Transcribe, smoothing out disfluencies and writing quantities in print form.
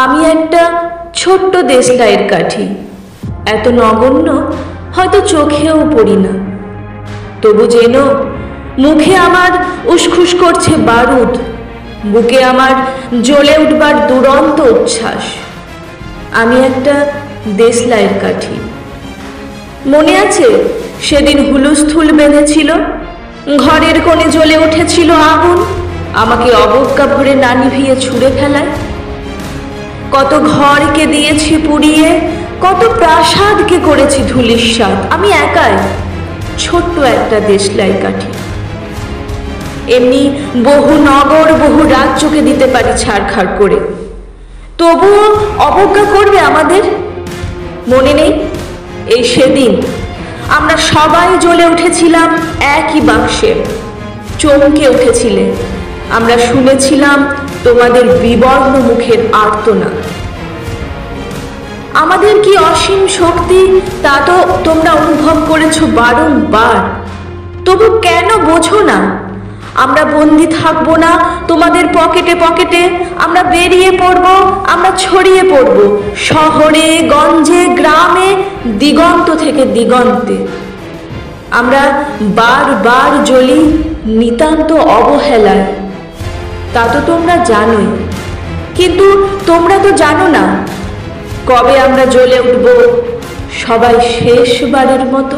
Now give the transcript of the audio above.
আমি একটা ছোট্ট দেশলাইয়ের কাঠি, এত নগণ্য হয়তো চোখেও পড়ি না। তবু যেন মুখে আমার উসখুস করছে বারুদ, বুকে আমার জ্বলে উঠবার দুরন্ত উচ্ছ্বাস। আমি একটা দেশলাইয়ের কাঠি। মনে আছে সেদিন হুলস্থুল বেঁধেছিল, ঘরের কোণে জ্বলে উঠেছিল আগুন, আমাকে অবজ্ঞা ভরে না নিভিয়ে ছুঁড়ে ফেলায়। কত ঘরকে দিয়েছি পুড়িয়ে, কত প্রাসাদকে করেছি ধূলিসাৎ, আমি একাই ছোট্ট একটা দেশলাই কাঠি। এমনি বহু নগর বহু রাজ্যকে দিতে পারি ছাড়খাড় করে, তবুও অবজ্ঞা করবে আমাদের? মনে নেই এই সেদিন আমরা সবাই জ্বলে উঠেছিলাম একই বাক্সে, চমকে উঠেছিলে, আমরা শুনেছিলাম তোমাদের বিবর্ণ মুখের আর্তনাদ। আমাদের কি অসীম শক্তি তা তো তোমরা অনুভব করেছো বারংবার, তবু কেন বোঝো না? আমরা বন্দি থাকবো না তোমাদের পকেটে পকেটে, আমরা বেরিয়ে পড়ব, আমরা ছড়িয়ে পড়ব শহরে গঞ্জে গ্রামে, দিগন্ত থেকে দিগন্তে। আমরা বারবার জ্বলি নিতান্ত অবহেলায়, তা তো তোমরা জানোই, কিন্তু তোমরা তো জানো না কবে আমরা জ্বলে উঠব সবাই শেষবারের মতো।